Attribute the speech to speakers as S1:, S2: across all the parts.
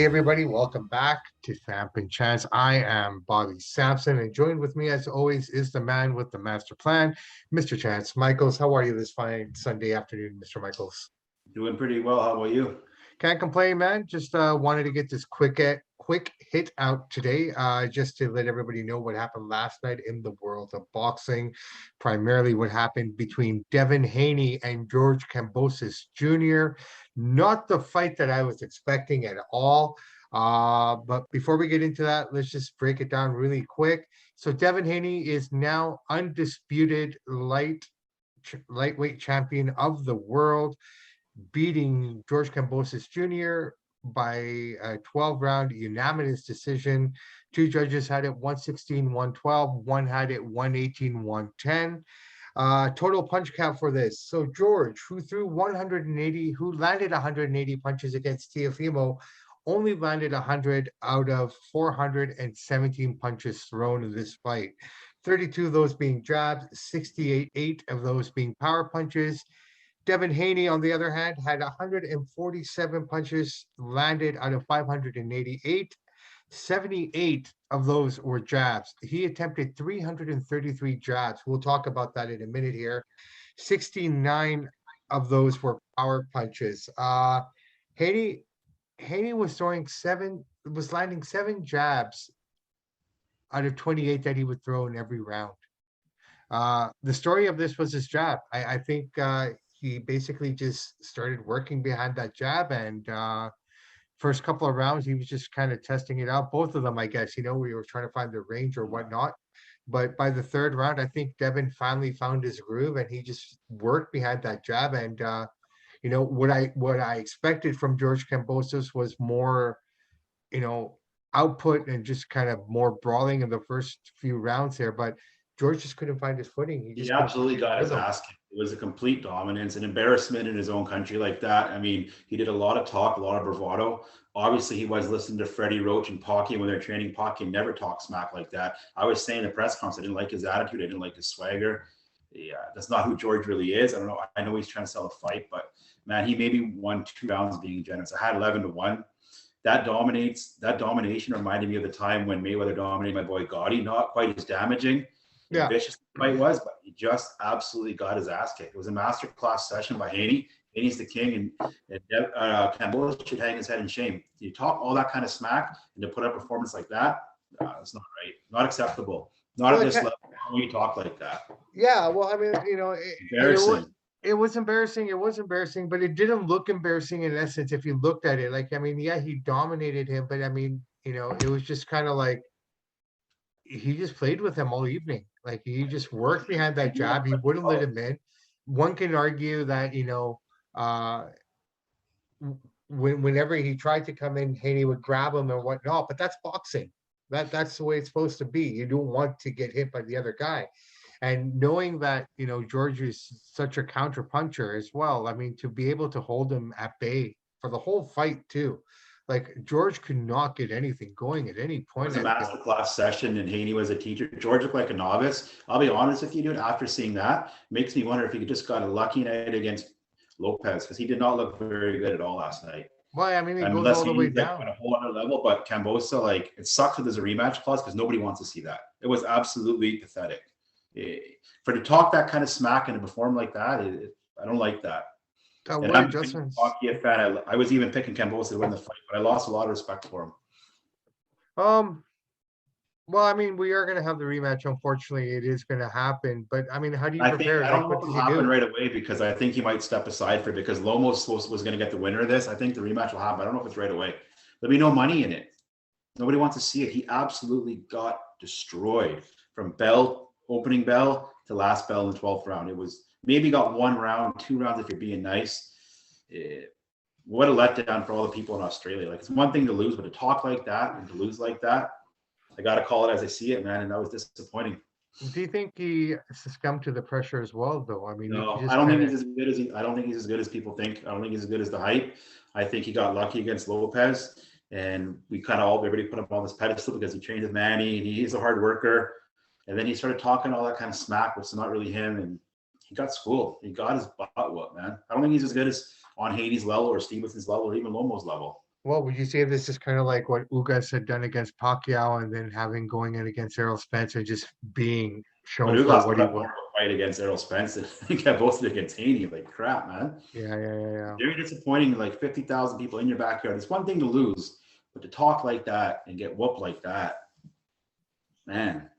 S1: everybody, welcome back to Samp&Chance. I am Bobby Sampson, and joined with me as always is the man with the master plan, Mr. Chance Michaels. How are you this fine Sunday afternoon, Mr. Michaels?
S2: Doing pretty well. How about you?
S1: Can't complain, man. Just wanted to get this quick hit out today, just to let everybody know what happened last night in the world of boxing. Primarily, what happened between Devin Haney and George Kambosos Jr. Not the fight that I was expecting at all. But before we get into that, let's just break it down really quick. So Devin Haney is now undisputed lightweight champion of the world, beating George Kambosos Jr. by a 12-round unanimous decision. Two judges had it 116-112, one had it 118-110. Total punch count for this. So George, who landed 180 punches against Teofimo, only landed 100 out of 417 punches thrown in this fight. 32 of those being jabs, 68 of those being power punches. Devin Haney, on the other hand, had 147 punches landed out of 588. 78 of those were jabs. He attempted 333 jabs. We'll talk about that in a minute here. 69 of those were power punches. Haney was landing seven jabs out of 28 that he would throw in every round. The story of this was his jab. I think he basically just started working behind that jab, and first couple of rounds he was just kind of testing it out. Both of them, I guess, we were trying to find the range or whatnot. But by the third round, I think Devin finally found his groove, and he just worked behind that jab. And what I expected from George Kambosos was more, output and just kind of more brawling in the first few rounds there. But George just couldn't find his footing.
S2: He absolutely got his ass kicked. It was a complete dominance, an embarrassment in his own country like that. I mean, he did a lot of talk, a lot of bravado. Obviously, he was listening to Freddie Roach and Pocky when they're training. Pocky never talked smack like that. I was saying in the press conference, I didn't like his attitude. I didn't like his swagger. Yeah, that's not who George really is. I don't know. I know he's trying to sell a fight, but man, he maybe won 2 rounds being generous. I had 11-1. That domination reminded me of the time when Mayweather dominated my boy Gotti. Not quite as damaging.
S1: Yeah,
S2: vicious fight was, but he just absolutely got his ass kicked. It was a masterclass session by Haney. Haney's the king, and Kambosos should hang his head in shame. You talk all that kind of smack, and to put up a performance like that, it's not right, not acceptable, not at this level. When you talk like that,
S1: yeah. Well, I mean,
S2: embarrassing.
S1: It was embarrassing. It was embarrassing, but it didn't look embarrassing in essence if you looked at it. Like, I mean, yeah, he dominated him, but I mean, it was just kind of like he just played with him all evening. Like, he just worked behind that jab. He wouldn't let him in. One can argue that, whenever he tried to come in, Haney would grab him and whatnot, but that's boxing. That's the way it's supposed to be. You don't want to get hit by the other guy. And knowing that, George is such a counter puncher as well, I mean, to be able to hold him at bay for the whole fight too. Like, George could not get anything going at any point.
S2: It was a masterclass session, and Haney was a teacher. George looked like a novice. I'll be honest with you, dude. After seeing that, makes me wonder if he just got a lucky night against Lopez, because he did not look very good at all last night.
S1: Well, I mean, he goes all the way down
S2: on a whole other level. But Kambosos, it sucks that there's a rematch clause because nobody wants to see that. It was absolutely pathetic. For to talk that kind of smack and to perform like that, I don't like that. And I'm a fan. I was even picking Kambosos to win the fight, but I lost a lot of respect for him.
S1: Well, I mean, we are going to have the rematch. Unfortunately, it is going to happen. But I mean, how do you prepare?
S2: I don't know if it'll happen right away, because I think he might step aside for it, because Lomos was going to get the winner of this. I think the rematch will happen. I don't know if it's right away. There'll be no money in it. Nobody wants to see it. He absolutely got destroyed from opening bell to last bell in the 12th round. It was maybe got 1 round, 2 rounds if you're being nice. What a letdown for all the people in Australia. Like, it's one thing to lose, but to talk like that and to lose like that, I got to call it as I see it, man. And that was disappointing.
S1: Do you think he succumbed to the pressure as well, though? I mean,
S2: no, I don't think he's as good as I don't think he's as good as people think. I don't think he's as good as the hype. I think he got lucky against Lopez, and we kind of everybody put him on this pedestal because he trained with Manny and he's a hard worker. And then he started talking all that kind of smack, which is not really him. And he got schooled. He got his butt whooped, man. I don't think he's as good as on Haney's level or Stevenson's level or even Lomo's level.
S1: Well, would you say this is kind of like what Ugas had done against Pacquiao and then having going in against Errol Spence and just being
S2: But
S1: shown for
S2: Ugas
S1: what
S2: put
S1: he
S2: up more
S1: was?
S2: of a fight against Errol Spence than he got both against Haney. Like crap, man.
S1: Yeah, yeah, yeah, yeah.
S2: Very disappointing. Like 50,000 people in your backyard. It's one thing to lose, but to talk like that and get whooped like that, man.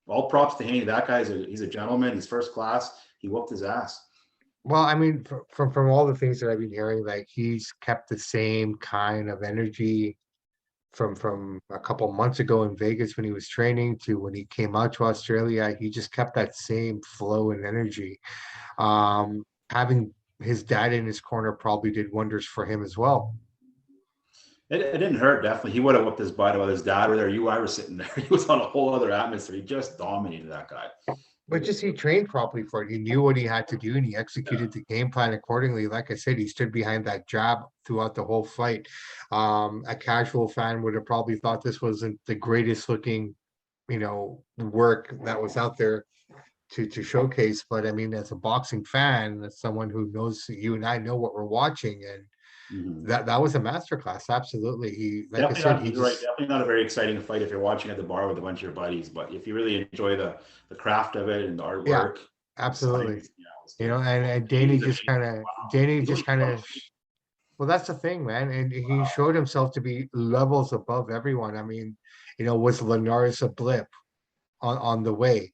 S2: All props to Haney. That guy's he's a gentleman. He's first class. He whooped his ass.
S1: Well, I mean, from all the things that I've been hearing, like he's kept the same kind of energy from a couple months ago in Vegas when he was training to when he came out to Australia. He just kept that same flow and energy. Having his dad in his corner probably did wonders for him as well.
S2: It didn't hurt, definitely. He would have whooped his butt while his dad were there. You, I were sitting there. He was on a whole other atmosphere. He just dominated that guy.
S1: But just he trained properly for it. He knew what he had to do and he executed the game plan accordingly. Like I said, he stood behind that jab throughout the whole fight. A casual fan would have probably thought this wasn't the greatest looking, work that was out there to showcase. But I mean, as a boxing fan, as someone who knows you and I know what we're watching, and
S2: Mm-hmm.
S1: that was a masterclass. Absolutely. He, like I
S2: Definitely
S1: said,
S2: not.
S1: he
S2: You're right.
S1: just,
S2: Definitely not a very exciting fight if you're watching at the bar with a bunch of your buddies. But if you really enjoy the craft of it and the
S1: yeah,
S2: artwork, the
S1: absolutely.
S2: signs, yeah, it was good.
S1: And
S2: He's
S1: Danny
S2: really
S1: just kind
S2: strong.
S1: of, well, that's the thing, man. And he showed himself to be levels above everyone. I mean, was Linares a blip on the way?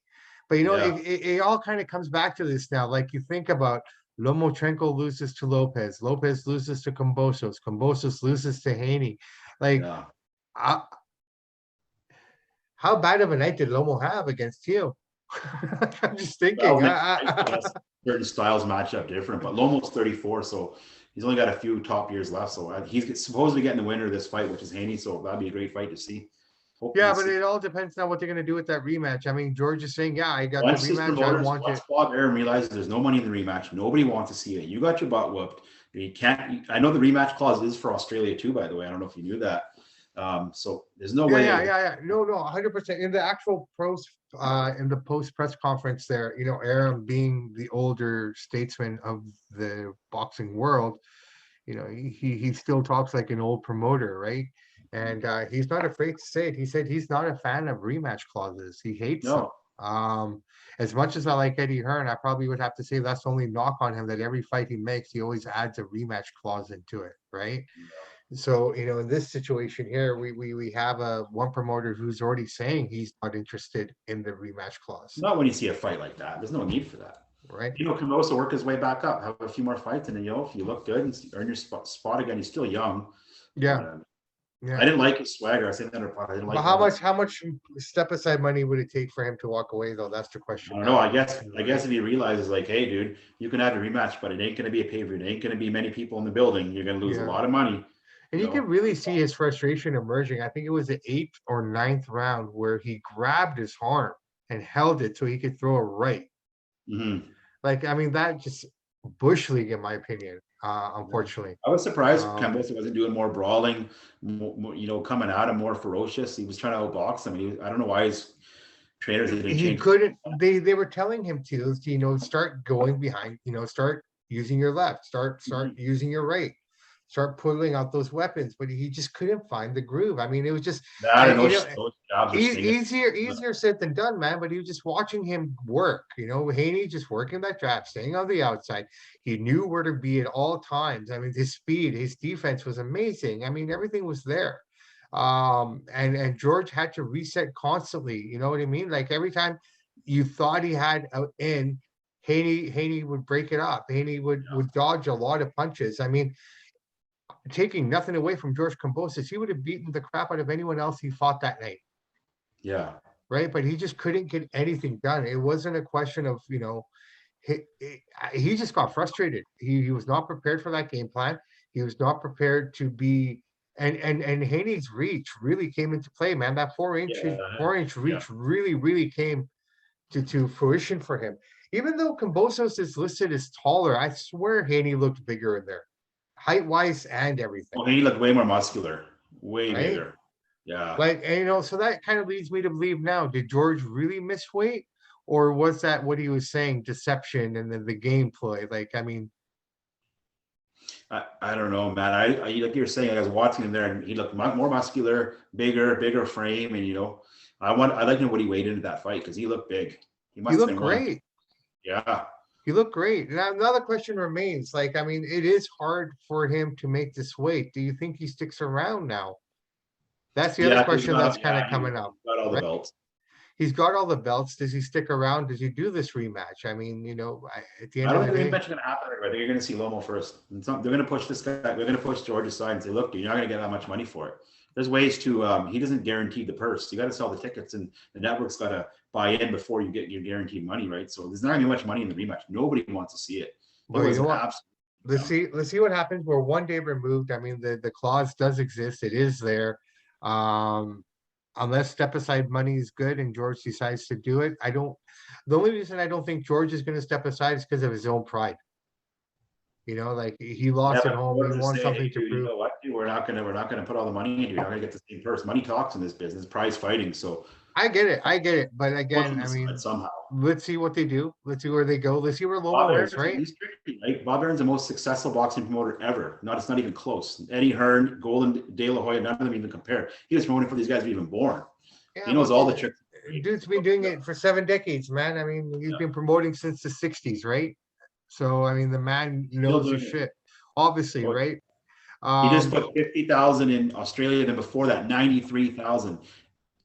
S1: But
S2: Yeah,
S1: it all kind of comes back to this now. Like you think about Lomachenko loses to Lopez, Lopez loses to Kambosos, Kambosos loses to Haney. Like,
S2: yeah.
S1: uh, how bad of a night did Lomo have against you? I'm just
S2: Well,
S1: thinking.
S2: next fight, I guess certain styles match up different. But Lomo's 34, so he's only got a few top years left. So he's supposed to be getting the winner of this fight, which is Haney. So that'd be a great fight to see. Hopefully,
S1: Yeah,
S2: to
S1: but
S2: see.
S1: it all depends on what they're going to do with that rematch. I mean, George is saying, yeah, I got the
S2: Once his
S1: rematch. I
S2: promoters,
S1: want
S2: once
S1: it.
S2: Bob Arum realizes there's no money in the rematch, nobody wants to see it. You got your butt whooped. You can't. I know the rematch clause is for Australia too, by the way. I don't know if you knew that. So there's no
S1: Yeah,
S2: way.
S1: yeah, yeah, yeah. No, no, 100%. In the actual in the post press conference there, Aram being the older statesman of the boxing world, he still talks like an old promoter, right? And he's not afraid to say it. He said he's not a fan of rematch clauses. He hates them.
S2: No,
S1: As much as I like Eddie Hearn, I probably would have to say that's the only knock on him, that every fight he makes, he always adds a rematch clause into it, right? So, in this situation here, we have a one promoter who's already saying he's not interested in the rematch clause,
S2: not when you see a fight like that. There's no need for that.
S1: right?
S2: Can also work his way back up, have a few more fights, and then if you look good and earn your spot again, he's still young.
S1: Yeah,
S2: But I
S1: yeah.
S2: didn't like his swagger. I said that I didn't
S1: But
S2: like that.
S1: how much step aside money would it take for him to walk away though? That's the
S2: I
S1: question
S2: don't know.
S1: now,
S2: I
S1: right?
S2: guess if he realizes, like, hey, dude, you can have a rematch, but it ain't going to be a pay per view. It ain't going to be many people in the building. You're going to lose a
S1: Yeah.
S2: lot of money.
S1: And you can really see his frustration emerging. I think it was the eighth or ninth round where he grabbed his arm and held it so he could throw a right.
S2: Mm-hmm.
S1: Like, I mean, that just bush league, in my opinion,
S2: Yeah.
S1: unfortunately.
S2: I was surprised
S1: Um,
S2: Kambosos wasn't doing more brawling, coming at him more ferocious. He was trying to outbox him. I don't know why his trainers didn't
S1: he
S2: change.
S1: couldn't, they were telling him to, start going behind, start using your left, start
S2: Mhm.
S1: using your right, start pulling out those weapons, but he just couldn't find the groove. I mean, it was just,
S2: That
S1: I
S2: and
S1: you know
S2: those jobs are stinging.
S1: easier said than done, man. But he was just watching him work. Haney just working that jab, staying on the outside. He knew where to be at all times. I mean, his speed, his defense was amazing. I mean, everything was there. And George had to reset constantly. You know what I mean? Like every time you thought he had an in, Haney would break it up. Haney would dodge a lot of punches. I mean, taking nothing away from George Kambosos, he would have beaten the crap out of anyone else he fought that night,
S2: Yeah.
S1: right? But he just couldn't get anything done. It wasn't a question of, he just got frustrated. He was not prepared for that game plan. He was not prepared to be, and Haney's reach really came into play, man. That
S2: Yeah.
S1: 4-inch
S2: Yeah.
S1: reach really came to fruition for him. Even though Kambosos is listed as taller, I swear Haney looked bigger in there, height wise and everything,
S2: Well, he looked way more muscular, way
S1: right?
S2: bigger. Yeah.
S1: Like, and so that kind of leads me to believe now, did George really miss weight? Or was that what he was saying, deception and then the gameplay? Like, I mean,
S2: I don't know, man. I like you were saying, I was watching him there, and he looked more muscular, bigger frame, and I like to know what he weighed into that fight because he looked big. He
S1: He
S2: must have
S1: looked
S2: been one.
S1: great.
S2: Yeah.
S1: He looked great. Now another question remains, like, I mean, it is hard for him to make this weight. Do you think he sticks around now? That's the other
S2: Yeah,
S1: question that's kind of
S2: he's
S1: coming up,
S2: got all the
S1: right?
S2: belts.
S1: He's got all the belts. Does he stick around? Does he do this rematch? I mean, at the
S2: I
S1: end
S2: don't
S1: of the
S2: think the
S1: day,
S2: rematch is going to happen. I think you're going to see Lomo first. They're going to push this guy. They're going to push George aside and say, "Look, dude, you're not going to get that much money for it." There's ways to. He doesn't guarantee the purse. You got to sell the tickets, and the network's got to buy in before you get your guaranteed money, right? So there's not going to be much money in the rematch. Nobody wants to see it. It
S1: well, you
S2: was
S1: know
S2: an
S1: what?
S2: absolute.
S1: Let's see what happens. We're one day removed. I mean, the clause does exist. It is there. Um, unless step aside money is good and George decides to do it. The only reason I don't think George is going to step aside is because of his own pride. Like he
S2: Yeah,
S1: lost at
S2: but
S1: home. He
S2: George is
S1: wants
S2: saying, "Hey,
S1: something to
S2: dude, you
S1: prove.
S2: know what? Dude, we're not going to put all the money into you. You're not going to get the same purse. Money talks in this business. Prize fighting. So
S1: I get it. I get it. But
S2: push
S1: again,
S2: them
S1: I
S2: aside
S1: mean,
S2: somehow."
S1: let's see what they do. Let's see where they go. Let's see where
S2: Bob
S1: Lomo is,
S2: Aaron's,
S1: right?
S2: he's tricky, right? Bob Aaron's the most successful boxing promoter ever. It's not even close. Eddie Hearn, Golden, De La Hoya, none of them even compare. He was promoting for these guys were even born.
S1: Yeah,
S2: He knows
S1: well,
S2: all the tricks.
S1: dude's been doing it for 7 decades, man. I mean, he's been promoting since the 60s, right? So, I mean, the man
S2: Still
S1: knows his
S2: doing it.
S1: shit, obviously,
S2: Oh,
S1: right?
S2: he just
S1: Um,
S2: put 50,000 in Australia. Then before that, 93,000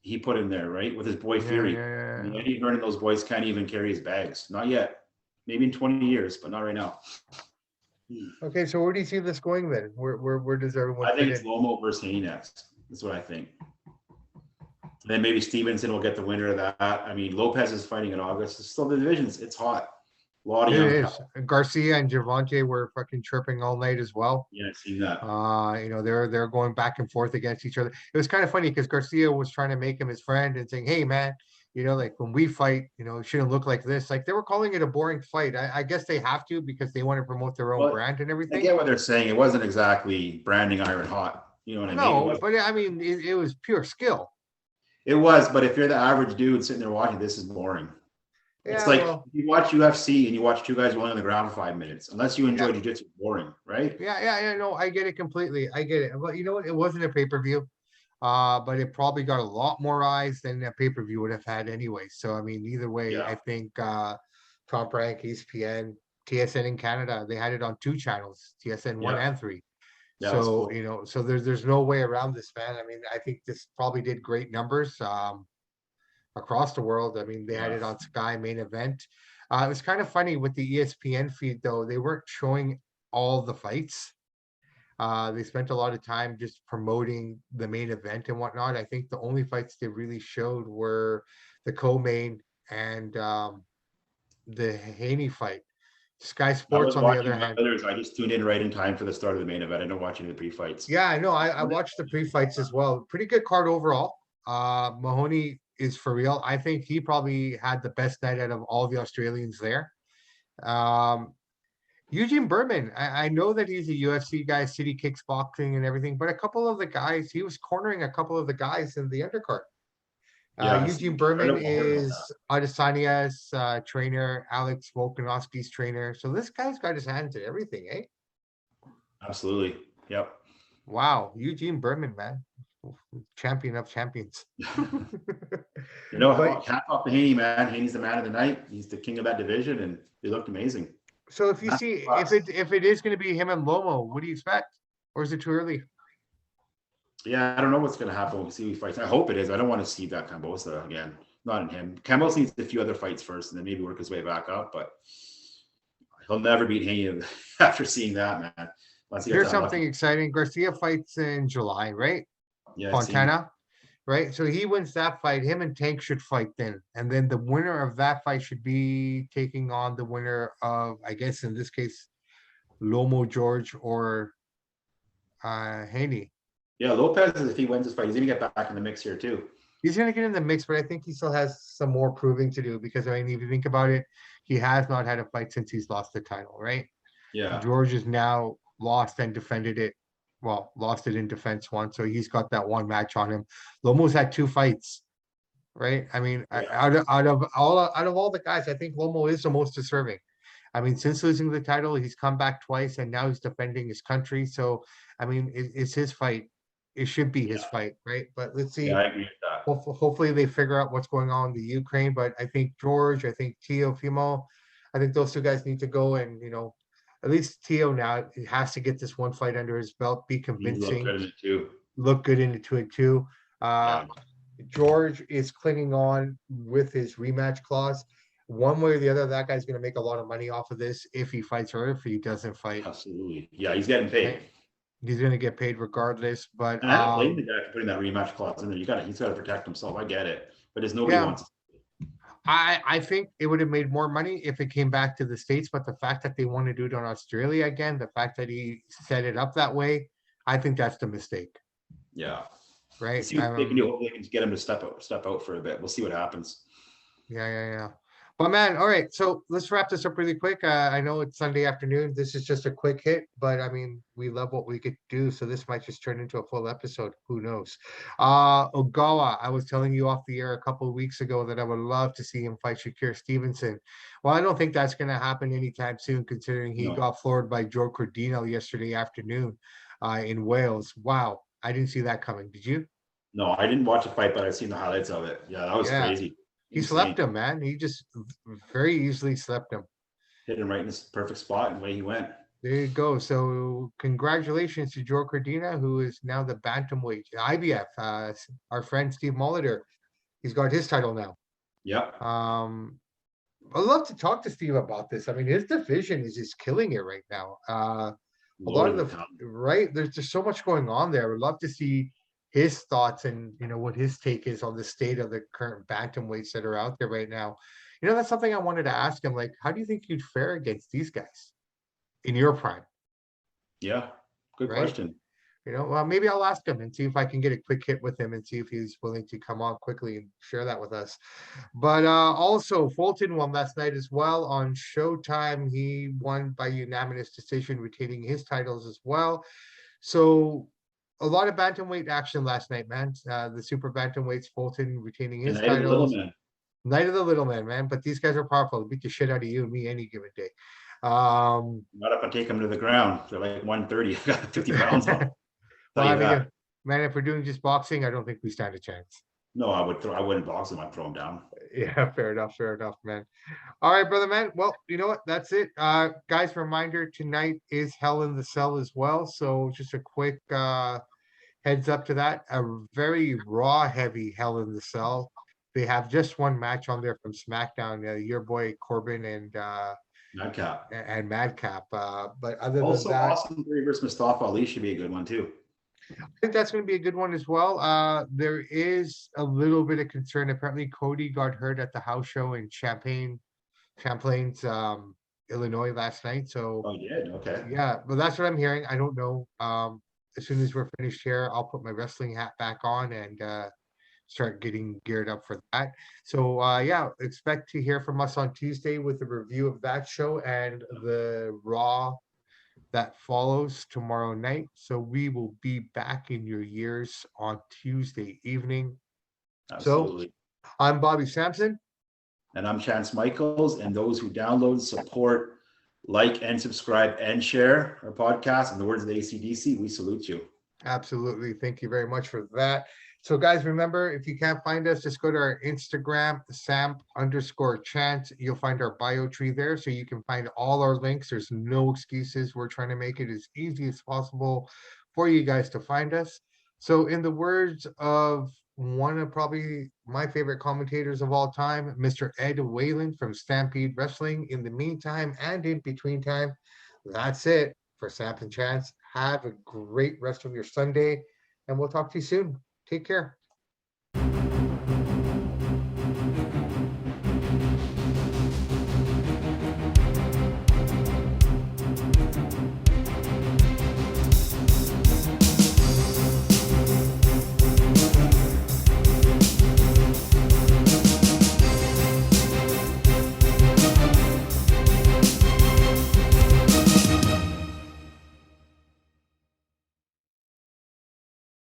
S2: he put in there, right? With his boy
S1: yeah,
S2: Fury.
S1: yeah,
S2: I mean,
S1: yeah.
S2: Eddie Hearn and those boys can't even carry his bags. Not yet. Maybe in 20 years, but not right now.
S1: Okay, so where do you see this going then? Where does everyone
S2: I
S1: fit
S2: think it's
S1: in?
S2: Lomo versus Haney next. That's what I think. Then maybe Stevenson will get the winner of that. I mean, Lopez is fighting in August. It's still the divisions. It's hot. A lot of
S1: It
S2: young talent.
S1: is. Garcia and Javante were fucking chirping all night as well.
S2: Yeah, I've seen that.
S1: They're going back and forth against each other. It was kind of funny because Garcia was trying to make him his friend and saying, "Hey, man, like when we fight, it shouldn't look like this." Like they were calling it a boring fight. I guess they have to because they want to promote their own
S2: Well,
S1: brand and
S2: I
S1: everything.
S2: get what they're saying. It wasn't exactly branding iron hot. You know what I mean? It
S1: No,
S2: was.
S1: but I mean, it was pure skill.
S2: It was, but if you're the average dude sitting there watching, this is boring. It's
S1: Yeah,
S2: like
S1: well,
S2: you watch UFC and you watch two guys rolling on the ground for 5 minutes. Unless you
S1: yeah,
S2: enjoy jiu-jitsu, it's boring, right?
S1: yeah. No, I get it completely. I get it. But you know what? It wasn't a pay-per-view. But it probably got a lot more eyes than a pay-per-view would have had anyway. So I mean, either way,
S2: Yeah.
S1: I think Top Rank, ESPN, TSN in Canada, they had it on 2 channels, TSN one
S2: Yeah.
S1: and three.
S2: Yeah, that's
S1: So,
S2: cool.
S1: so there's no way around this, man. I mean, I think this probably did great numbers across the world. I mean, they had
S2: Yeah.
S1: it on Sky main event. It was kind of funny with the ESPN feed though, they weren't showing all the fights. They spent a lot of time just promoting the main event and whatnot. I think the only fights they really showed were the co-main and the Haney fight. Sky
S2: I
S1: Sports,
S2: was
S1: on the other
S2: watching
S1: hand,
S2: others. I just tuned in right in time for the start of the main event. I didn't watch any of the pre-fights.
S1: yeah, I know. I watched the pre-fights as well. Pretty good card overall. Mahoney is for real. I think he probably had the best night out of all the Australians there. Um, Eugene Berman, I know that he's a UFC guy, City Kicks boxing and everything, but a couple of the guys, he was cornering a couple of the guys in the undercard.
S2: Yeah,
S1: Eugene
S2: I
S1: Berman
S2: heard about that.
S1: is Adesanya's trainer, Alex Volkanovski's trainer. So this guy's got his hands in everything, eh?
S2: Absolutely. Yep.
S1: Wow, Eugene Berman, man, champion of champions. But
S2: Hat off to Haney, man. Haney's the man of the night. He's the king of that division, and they looked amazing.
S1: so if you
S2: Master
S1: see
S2: class.
S1: if it is going to be him and Lomo, what do you expect? Or is it too early?
S2: Yeah, I don't know what's going to happen when we see who he fights. I hope it is. I don't want to see that Kambosos again. Not in him. Kambosos needs a few other fights first, and then maybe work his way back up. But he'll never beat Haney after seeing that, man. Unless he gets
S1: Here's
S2: that lucky.
S1: something exciting. Garcia fights in July, right?
S2: Yeah, I've seen.
S1: Fontana, right? So he wins that fight. Him and Tank should fight then. And then the winner of that fight should be taking on the winner of, I guess in this case, Lomo George or Haney.
S2: Yeah, Lopez, if he wins this fight, he's going to get back in the mix here, too.
S1: He's going to get in the mix, but I think he still has some more proving to do because, I mean, if you think about it, he has not had a fight since he's lost the title, right?
S2: Yeah.
S1: George is now lost and defended it. Well, lost it in defense once, so he's got that one match on him. Lomo's had 2 fights, right? I mean,
S2: Yeah.
S1: out of all the guys, I think Lomo is the most deserving. I mean, since losing the title, he's come back twice, and now he's defending his country. So, I mean, it's his fight. It should be his
S2: Yeah,
S1: fight, right? But let's
S2: yeah,
S1: see.
S2: I agree with that.
S1: Hopefully, they figure out what's going on in the Ukraine. But I think George, I think Tio Fimo, I think those two guys need to go and at least Tio now he has to get this one fight under his belt, be
S2: He looked
S1: convincing,
S2: good in it too.
S1: look good into it too. Uh,
S2: Yeah,
S1: George is clinging on with his rematch clause. One way or the other, that guy's going to make a lot of money off of this if he fights or if he doesn't fight.
S2: absolutely. Yeah, he's getting paid.
S1: Right? He's going to get paid regardless. But
S2: And I don't blame the guy for putting that rematch clause in there. He's got to protect himself. I get it, but there's nobody
S1: yeah,
S2: wants.
S1: I think it would have made more money if it came back to the States. But the fact that they want to do it on Australia again, the fact that he set it up that way, I think that's the mistake.
S2: Yeah.
S1: Right.
S2: See what they can do. Hopefully, they can get him to step out for a bit. We'll see what happens.
S1: Yeah. But man, all right. So let's wrap this up really quick. I know it's Sunday afternoon. This is just a quick hit, but I mean, we love what we could do. So this might just turn into a full episode. Who knows? Ogawa, I was telling you off the air a couple of weeks ago that I would love to see him fight Shakir Stevenson. Well, I don't think that's going to happen anytime soon, considering he
S2: No,
S1: got floored by Joe Cordino yesterday afternoon in Wales. Wow. I didn't see that coming. Did you?
S2: no, I didn't watch the fight, but I've seen the highlights of it. Yeah, that was
S1: Yeah.
S2: crazy.
S1: He
S2: Insane.
S1: slept him, man. He just very easily slept him.
S2: Hit him right in this perfect spot, and away he went.
S1: There you go. So congratulations to Joe Cordina, who is now the bantamweight IBF. Our friend Steve Molitor, he's got his title now.
S2: Yep.
S1: I'd love to talk to Steve about this. I mean, his division is just killing it right now. A lot of right, there's just so much going on there. I would love to see his thoughts and what his take is on the state of the current bantamweights that are out there right now. That's something I wanted to ask him. Like, how do you think you'd fare against these guys in your prime?
S2: Yeah, good
S1: Right?
S2: question.
S1: Well, maybe I'll ask him and see if I can get a quick hit with him and see if he's willing to come on quickly and share that with us. But also, Fulton won last night as well on Showtime. He won by unanimous decision, retaining his titles as well. So a lot of bantamweight action last night, man. The super bantamweights, Fulton retaining his
S2: Night of the little
S1: titles.
S2: man.
S1: Night of the little man. But these guys are powerful. They beat the shit out of you and me any given day.
S2: Not if I take them to the ground. They're like 130. I've got 50 pounds on.
S1: Well, I mean, man, if we're doing just boxing, I don't think we stand a chance.
S2: No, I wouldn't box him. I'd throw him down.
S1: Yeah, fair enough, man. All right, brother, man. Well, you know what? That's it. Guys, reminder, tonight is Hell in the Cell as well. So just a quick heads up to that. A very raw, heavy Hell in the Cell. They have just one match on there from SmackDown, your boy Corbin and
S2: Madcap.
S1: And Madcap. But other
S2: Also,
S1: than that,
S2: Austin Theory versus Mustafa Ali should be a good one too.
S1: I think that's going to be a good one as well. There is a little bit of concern. Apparently, Cody got hurt at the house show in Champlain's, Illinois last night. So,
S2: Oh, you did? Okay.
S1: yeah, but that's what I'm hearing. I don't know. As soon as we're finished here, I'll put my wrestling hat back on and start getting geared up for that. So, yeah, expect to hear from us on Tuesday with a review of that show and the Raw that follows tomorrow night. So we will be back in your ears on Tuesday evening.
S2: Absolutely.
S1: So I'm Bobby Sampson.
S2: And I'm Chance Michaels. And those who download, support, like, and subscribe and share our podcast, in the words of the AC/DC, we salute you.
S1: Absolutely. Thank you very much for that. So guys, remember, if you can't find us, just go to our Instagram, Samp_Chance. You'll find our bio tree there, so you can find all our links. There's no excuses. We're trying to make it as easy as possible for you guys to find us. So in the words of one of probably my favorite commentators of all time, Mr. Ed Whalen from Stampede Wrestling, in the meantime and in between time, that's it for Samp and Chance. Have a great rest of your Sunday, and we'll talk to you soon. Take care.